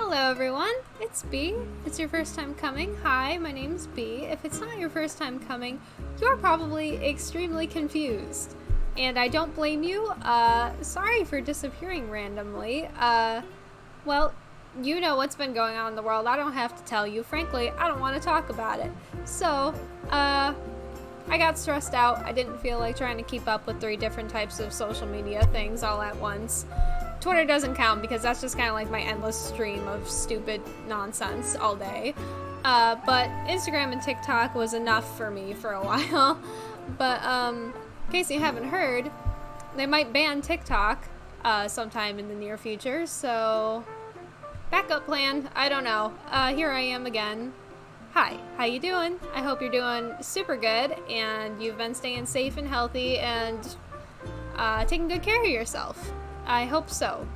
Hello everyone, it's B. If it's your first time coming, hi, my name's B. If it's not your first time coming, you're probably extremely confused. And I don't blame you, sorry for disappearing randomly. Well, you know what's been going on in the world, I don't have to tell you. Frankly, I don't want to talk about it. So, I got stressed out. I didn't feel like trying to keep up with 3 different types of social media things all at once. Twitter doesn't count because that's just kind of like my endless stream of stupid nonsense all day. But Instagram and TikTok was enough for me for a while. But in case you haven't heard, they might ban TikTok sometime in the near future. So backup plan, I don't know. Here I am again. Hi, how you doing? I hope you're doing super good and you've been staying safe and healthy and taking good care of yourself. I hope so.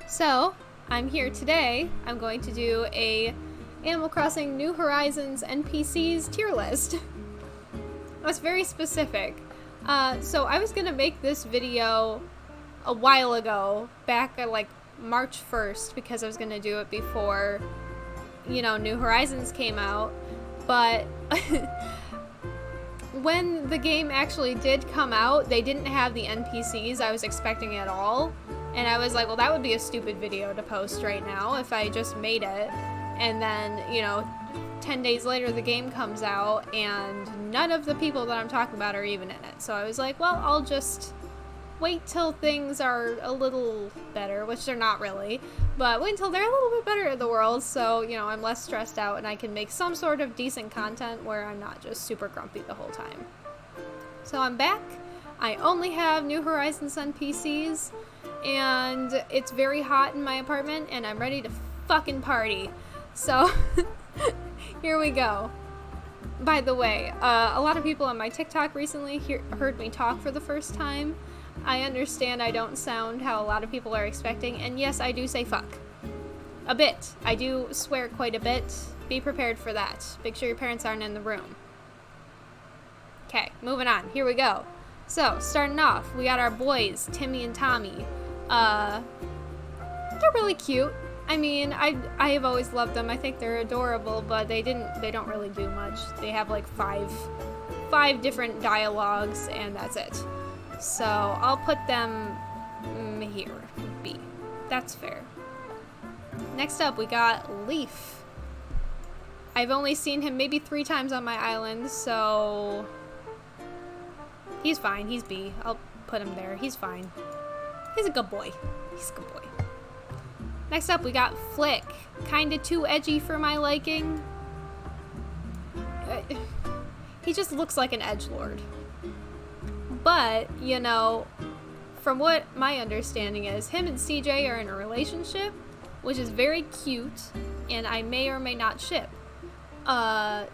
So I'm here today. I'm going to do a Animal Crossing New Horizons NPCs tier list. That's very specific. So I was gonna make this video a while ago, back at like March 1st, because I was gonna do it before, you know, New Horizons came out, but when the game actually did come out, they didn't have the NPCs I was expecting at all, and I was like, well, that would be a stupid video to post right now if I just made it, and then, you know, 10 days later the game comes out, and none of the people that I'm talking about are even in it, so I was like, well, I'll just wait till things are a little better, which they're not really, but wait until they're a little bit better in the world, so, you know, I'm less stressed out and I can make some sort of decent content where I'm not just super grumpy the whole time. So I'm back. I only have New Horizons NPCs, and it's very hot in my apartment, and I'm ready to fucking party. So, here we go. By the way, a lot of people on my TikTok recently heard me talk for the first time. I understand I don't sound how a lot of people are expecting, and yes, I do say fuck. A bit. I do swear quite a bit. Be prepared for that. Make sure your parents aren't in the room. Okay, moving on. Here we go. So, starting off, we got our boys, Timmy and Tommy. They're really cute. I mean, I have always loved them. I think they're adorable, but they don't really do much. They have like five different dialogues, and that's it. So I'll put them here, B. That's fair. Next up, we got Leaf. I've only seen him maybe 3 times on my island, so he's fine. He's B. I'll put him there. He's fine. He's a good boy. He's a good boy. Next up, we got Flick. Kinda too edgy for my liking. He just looks like an edgelord. But, you know, from what my understanding is, him and CJ are in a relationship, which is very cute, and I may or may not ship.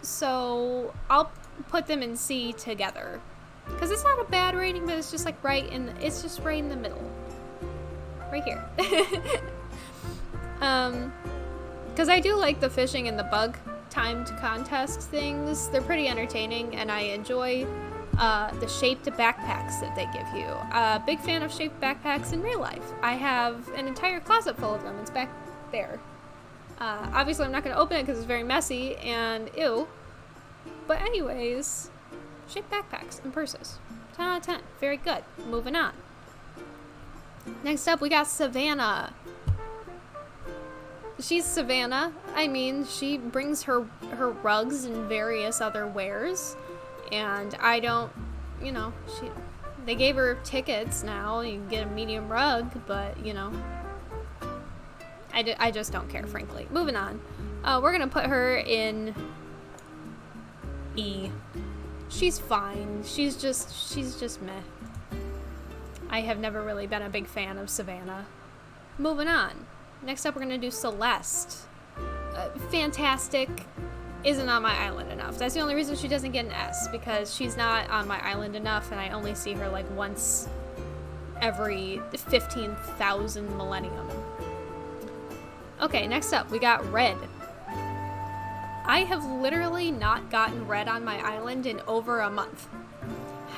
So I'll put them in C together. Because it's not a bad rating, but it's just like it's just right in the middle. Right here. Because I do like the fishing and the bug timed contest things. They're pretty entertaining, and I enjoy the shaped backpacks that they give you. Big fan of shaped backpacks in real life. I have an entire closet full of them. It's back there. Obviously, I'm not going to open it because it's very messy and ew. But anyways, shaped backpacks and purses. 10 out of 10. Very good. Moving on. Next up, we got Savannah. She's Savannah. I mean, she brings her rugs and various other wares. And I don't, you know, they gave her tickets now. You can get a medium rug, but, you know, I just don't care, frankly. Moving on. We're going to put her in E. She's fine. She's just meh. I have never really been a big fan of Savannah. Moving on. Next up, we're going to do Celeste. Fantastic. Isn't on my island enough. That's the only reason she doesn't get an S, because she's not on my island enough, and I only see her like once every 15,000 millennium. Okay, next up, we got Red. I have literally not gotten Red on my island in over a month.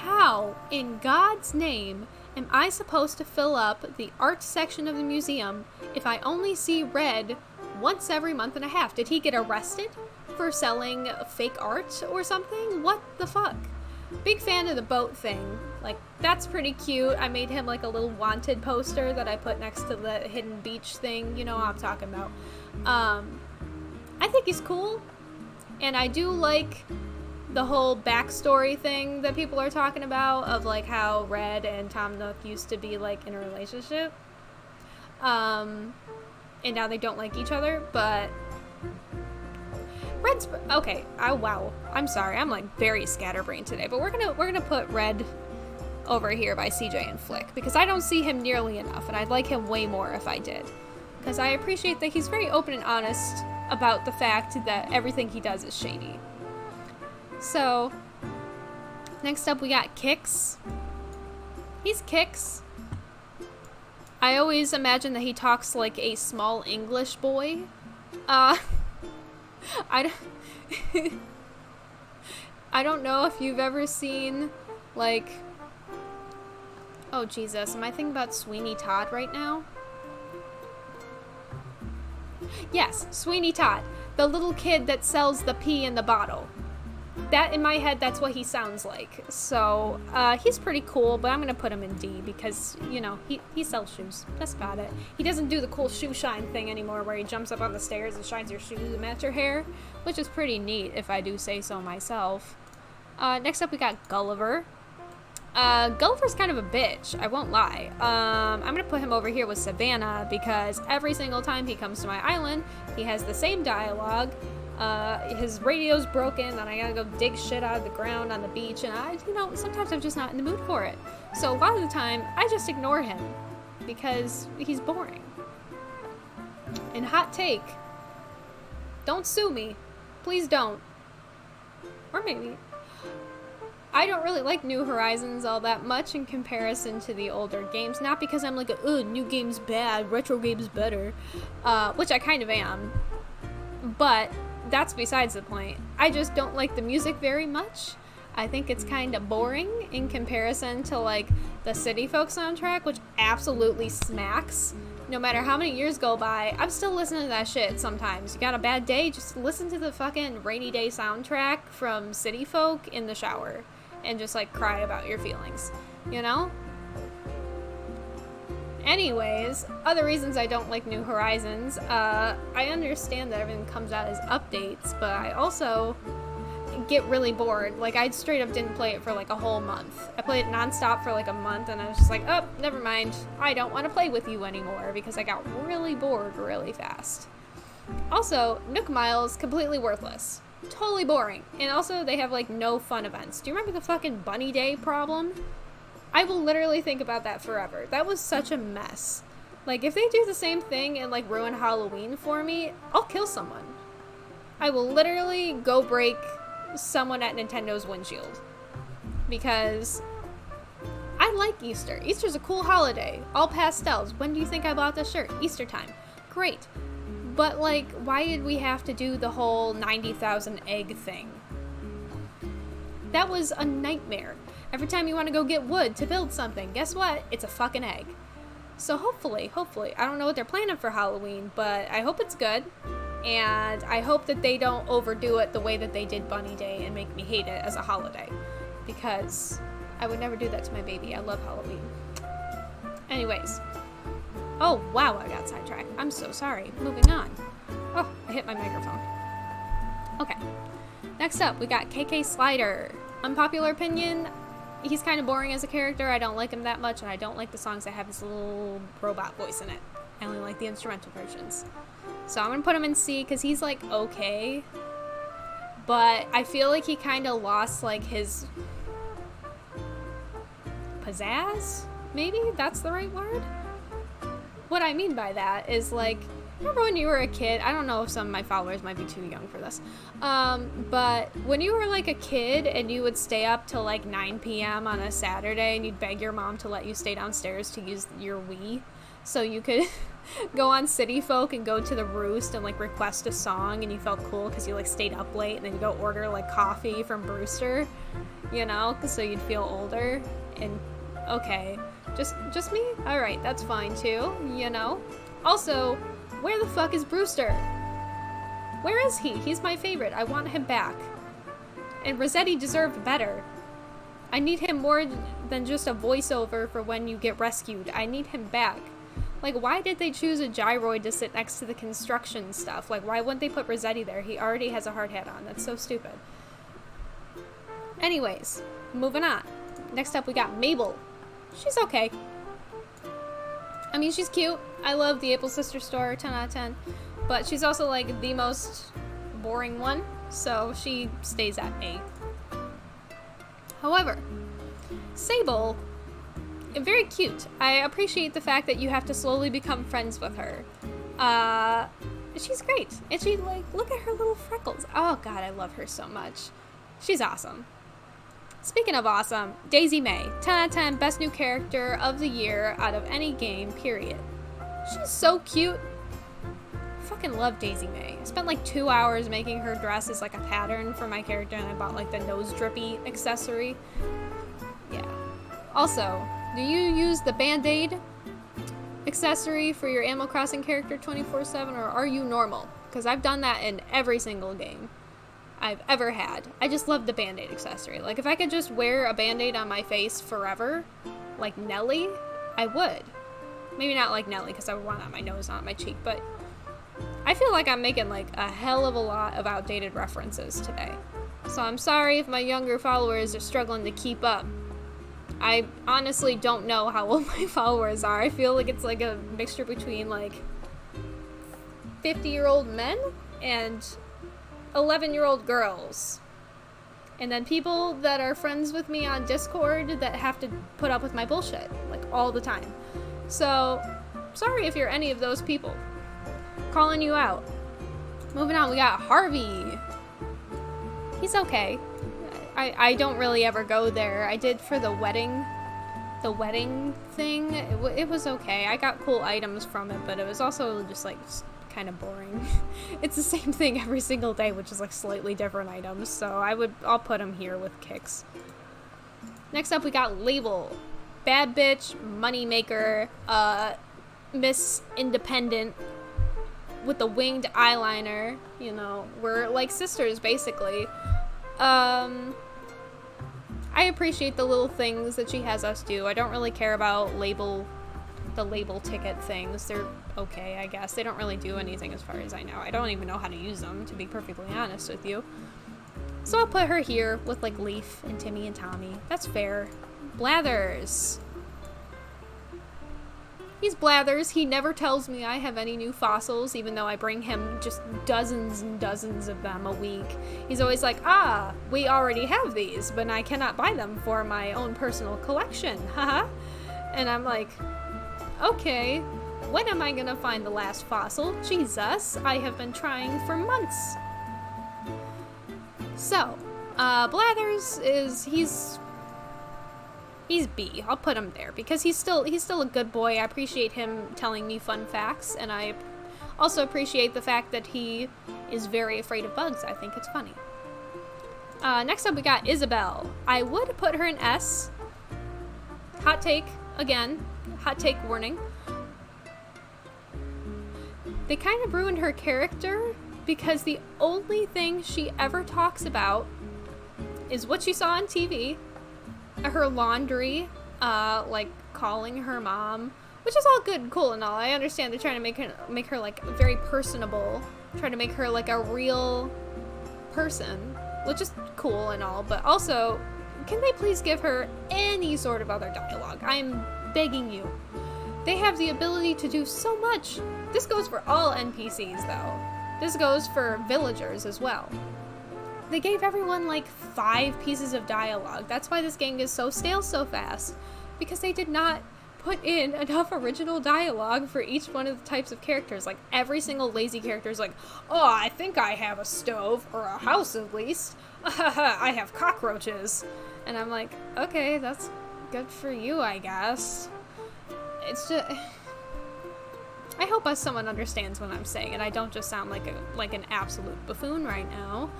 How, in God's name, Am I supposed to fill up the art section of the museum if I only see Red once every month and a half? Did he get arrested for selling fake art or something? What the fuck? Big fan of the boat thing. Like, that's pretty cute. I made him like a little wanted poster that I put next to the hidden beach thing. You know what I'm talking about. I think he's cool. And I do like the whole backstory thing that people are talking about of like how Red and Tom Nook used to be like in a relationship. And now they don't like each other, but Red's okay. Oh wow. I'm sorry. I'm like very scatterbrained today, but we're gonna put Red over here by CJ and Flick because I don't see him nearly enough, and I'd like him way more if I did. Because I appreciate that he's very open and honest about the fact that everything he does is shady. So, next up we got Kix. He's Kix. I always imagine that he talks like a small English boy. I don't know if you've ever seen, like... Oh, Jesus. Am I thinking about Sweeney Todd right now? Yes, Sweeney Todd. The little kid that sells the pee in the bottle. That, in my head, that's what he sounds like. So, he's pretty cool, but I'm gonna put him in D because, you know, he sells shoes. That's about it. He doesn't do the cool shoe shine thing anymore where he jumps up on the stairs and shines your shoes to match your hair, which is pretty neat if I do say so myself. Next up we got Gulliver. Gulliver's kind of a bitch, I won't lie. I'm gonna put him over here with Savannah because every single time he comes to my island, he has the same dialogue. His radio's broken, and I gotta go dig shit out of the ground on the beach, and sometimes I'm just not in the mood for it. So a lot of the time, I just ignore him because he's boring. And hot take, don't sue me. Please don't. Or maybe. I don't really like New Horizons all that much in comparison to the older games. Not because I'm like, new game's bad, retro game's better. Which I kind of am. But that's besides the point. I just don't like the music very much. I think it's kind of boring in comparison to like the City Folk soundtrack, which absolutely smacks. No matter how many years go by, I'm still listening to that shit sometimes. You got a bad day, just listen to the fucking Rainy Day soundtrack from City Folk in the shower and just like cry about your feelings, you know? Anyways, other reasons I don't like New Horizons, I understand that everything comes out as updates, but I also get really bored. Like, I straight up didn't play it for like a whole month. I played it nonstop for like a month, and I was just like, oh, never mind. I don't want to play with you anymore, because I got really bored really fast. Also, Nook Miles, completely worthless. Totally boring. And also, they have like no fun events. Do you remember the fucking Bunny Day problem? I will literally think about that forever. That was such a mess. Like, if they do the same thing and, like, ruin Halloween for me, I'll kill someone. I will literally go break someone at Nintendo's windshield. Because I like Easter. Easter's a cool holiday. All pastels. When do you think I bought this shirt? Easter time. Great. But, like, why did we have to do the whole 90,000 egg thing? That was a nightmare. Every time you want to go get wood to build something, guess what? It's a fucking egg. So hopefully, I don't know what they're planning for Halloween, but I hope it's good. And I hope that they don't overdo it the way that they did Bunny Day and make me hate it as a holiday. Because I would never do that to my baby. I love Halloween. Anyways. Oh, wow, I got sidetracked. I'm so sorry. Moving on. Oh, I hit my microphone. Okay. Next up, we got KK Slider. Unpopular opinion, he's kind of boring as a character. I don't like him that much, and I don't like the songs that have his little robot voice in it. I only like the instrumental versions. So I'm going to put him in C because he's, like, okay. But I feel like he kind of lost, like, his pizzazz? Maybe? That's the right word? What I mean by that is, like, remember when you were a kid? I don't know if some of my followers might be too young for this. But when you were like a kid and you would stay up till like 9 p.m. on a Saturday and you'd beg your mom to let you stay downstairs to use your Wii so you could go on City Folk and go to the Roost and like request a song, and you felt cool because you like stayed up late, and then you go order like coffee from Brewster, you know, so you'd feel older. And okay, Just me? Alright, that's fine too, you know? Also, where the fuck is Brewster? Where is he? He's my favorite. I want him back. And Rossetti deserved better. I need him more than just a voiceover for when you get rescued. I need him back. Like, why did they choose a gyroid to sit next to the construction stuff? Like, why wouldn't they put Rossetti there? He already has a hard hat on. That's so stupid. Anyways, moving on. Next up, we got Mabel. She's okay. I mean, she's cute. I love the Able Sister store, 10 out of 10. But she's also, like, the most boring one, so she stays at A. However, Sable, very cute. I appreciate the fact that you have to slowly become friends with her. She's great. And she, like, look at her little freckles. Oh, God, I love her so much. She's awesome. Speaking of awesome, Daisy May, 10 out of 10, best new character of the year out of any game, period. She's so cute. I fucking love Daisy May. I spent like 2 hours making her dress as like a pattern for my character, and I bought like the nose drippy accessory. Yeah. Also, do you use the Band-Aid accessory for your Animal Crossing character 24/7, or are you normal? Because I've done that in every single game I've ever had. I just love the Band-Aid accessory. Like, if I could just wear a Band-Aid on my face forever, like Nelly, I would. Maybe not like Nelly, because I would want it on my nose, not on my cheek, but I feel like I'm making, like, a hell of a lot of outdated references today. So I'm sorry if my younger followers are struggling to keep up. I honestly don't know how old my followers are. I feel like it's like a mixture between, like, 50-year-old men and 11-year-old girls, and then people that are friends with me on Discord that have to put up with my bullshit, like, all the time. So, sorry if you're any of those people. Calling you out. Moving on, we got Harvey. He's okay. I don't really ever go there. I did for the wedding thing. It was okay. I got cool items from it, but it was also just, like, kind of boring. It's the same thing every single day, which is like slightly different items, so I'll put them here with kicks. Next up, we got Label. Bad bitch, moneymaker, Miss Independent with the winged eyeliner. You know, we're like sisters, basically. I appreciate the little things that she has us do. I don't really care about the label ticket things. They're okay, I guess. They don't really do anything as far as I know. I don't even know how to use them, to be perfectly honest with you. So I'll put her here with, like, Leaf and Timmy and Tommy. That's fair. Blathers. He's Blathers. He never tells me I have any new fossils, even though I bring him just dozens and dozens of them a week. He's always like, we already have these, but I cannot buy them for my own personal collection. Haha. And I'm like, okay, when am I gonna find the last fossil? Jesus, I have been trying for months. So, Blathers he's B. I'll put him there because he's still a good boy. I appreciate him telling me fun facts, and I also appreciate the fact that he is very afraid of bugs. I think it's funny. Next up, we got Isabelle. I would put her in S. Hot take, again. Hot take warning. They kind of ruined her character because the only thing she ever talks about is what she saw on TV, her laundry, like calling her mom, which is all good and cool and all. I understand they're trying to make her like very personable, trying to make her like a real person, which is cool and all, but also, can they please give her any sort of other dialogue? I'm begging you. They have the ability to do so much. This goes for all NPCs, though. This goes for villagers as well. They gave everyone like 5 pieces of dialogue. That's why this game is so stale so fast. Because they did not put in enough original dialogue for each one of the types of characters. Like, every single lazy character is like, oh, I think I have a stove, or a house at least. I have cockroaches. And I'm like, okay, that's good for you, I guess. It's just, I hope someone understands what I'm saying, and I don't just sound like an absolute buffoon right now.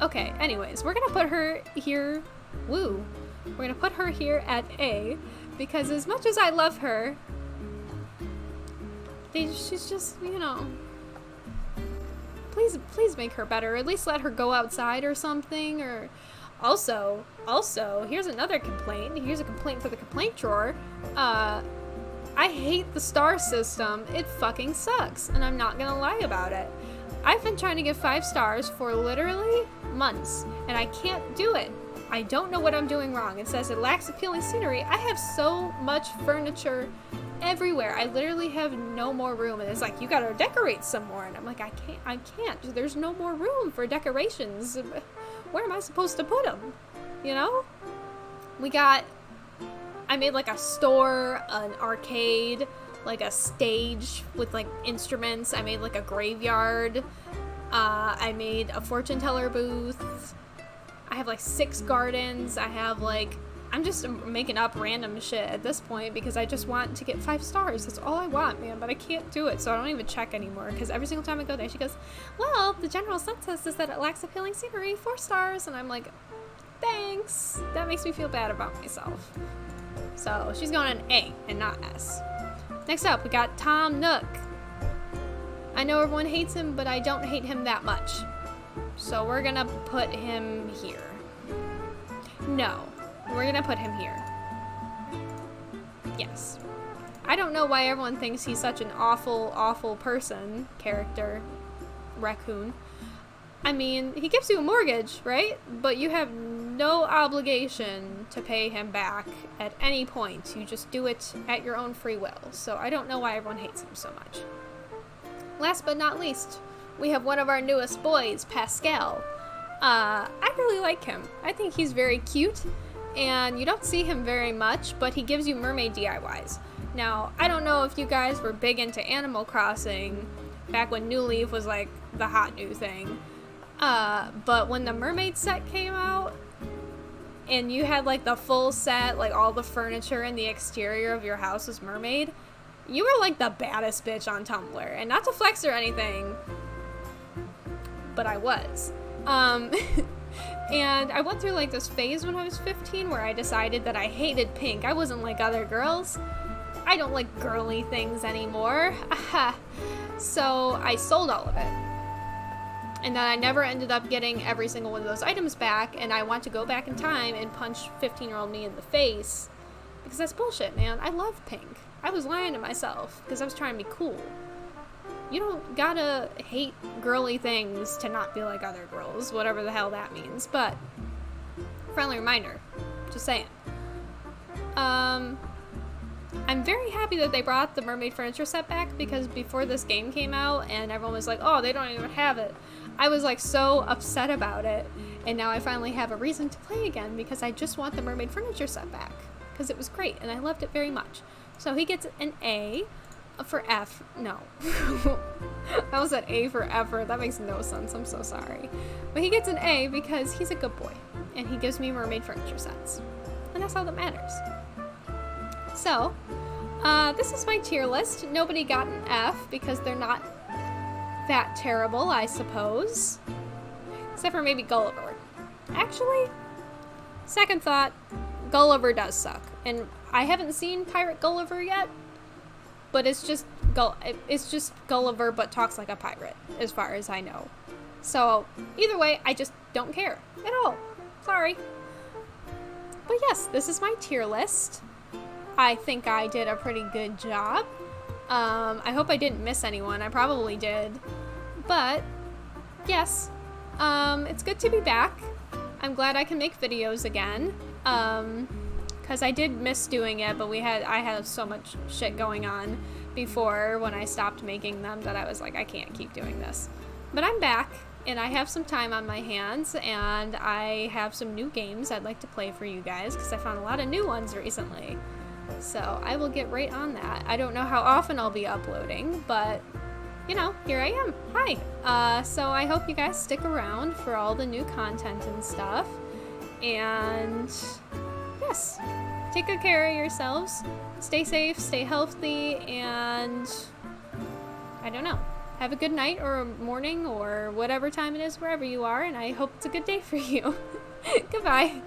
Okay, anyways, we're gonna put her here. Woo. We're gonna put her here at A Because as much as I love her, she's just, you know, please make her better. At least let her go outside or something. Or also, here's another complaint. Here's a complaint for the complaint drawer. I hate the star system. It fucking sucks, and I'm not gonna lie about it. I've been trying to get 5 stars for literally months, and I can't do it. I don't know what I'm doing wrong. It says it lacks appealing scenery. I have so much furniture everywhere. I literally have no more room, and it's like, you gotta decorate some more, and I'm like, I can't. There's no more room for decorations. Where am I supposed to put them? You know? I made like a store, an arcade, like a stage with like instruments. I made like a graveyard. I made a fortune teller booth. I have like 6 gardens. I'm just making up random shit at this point because I just want to get 5 stars. That's all I want, man, but I can't do it, so I don't even check anymore because every single time I go there, she goes, well, the general census is that it lacks appealing scenery, 4 stars, and I'm like, thanks. That makes me feel bad about myself. So she's going an A and not S. Next up, we got Tom Nook. I know everyone hates him, but I don't hate him that much. So we're gonna put him here. No, we're gonna put him here. Yes. I don't know why everyone thinks he's such an awful, awful character, raccoon. I mean, he gives you a mortgage, right? But you have no obligation to pay him back at any point. You just do it at your own free will. So I don't know why everyone hates him so much. Last but not least, we have one of our newest boys, Pascal. I really like him. I think he's very cute, and you don't see him very much, but he gives you mermaid DIYs. Now, I don't know if you guys were big into Animal Crossing back when New Leaf was like the hot new thing. But when the mermaid set came out, and you had like the full set, like all the furniture and the exterior of your house was mermaid, you were like the baddest bitch on Tumblr. And not to flex or anything, but I was. And I went through like this phase when I was 15 where I decided that I hated pink. I wasn't like other girls. I don't like girly things anymore. So I sold all of it. And then I never ended up getting every single one of those items back, and I want to go back in time and punch 15-year-old me in the face. Because that's bullshit, man. I love pink. I was lying to myself, because I was trying to be cool. You don't gotta hate girly things to not be like other girls, whatever the hell that means. But, friendly reminder. Just saying. I'm very happy that they brought the mermaid furniture set back, because before this game came out and everyone was like, oh, they don't even have it, I was like so upset about it, and now I finally have a reason to play again because I just want the mermaid furniture set back because it was great and I loved it very much. So he gets an A for F. No. I was at A for effort. That makes no sense. I'm so sorry. But he gets an A because he's a good boy and he gives me mermaid furniture sets. And that's all that matters. So, this is my tier list. Nobody got an F because they're not that terrible, I suppose. Except for maybe Gulliver. Actually, second thought, Gulliver does suck. And I haven't seen Pirate Gulliver yet, but it's just Gulliver but talks like a pirate, as far as I know. So, either way, I just don't care at all. Sorry. But yes, this is my tier list. I think I did a pretty good job. I hope I didn't miss anyone. I probably did. But, yes. It's good to be back. I'm glad I can make videos again. Because I did miss doing it, but I had so much shit going on before when I stopped making them that I was like, I can't keep doing this. But I'm back, and I have some time on my hands, and I have some new games I'd like to play for you guys, because I found a lot of new ones recently. So I will get right on that. I don't know how often I'll be uploading, but, you know, here I am. Hi! So I hope you guys stick around for all the new content and stuff. And, yes, take good care of yourselves. Stay safe, stay healthy, and, I don't know. Have a good night or morning or whatever time it is wherever you are, and I hope it's a good day for you. Goodbye.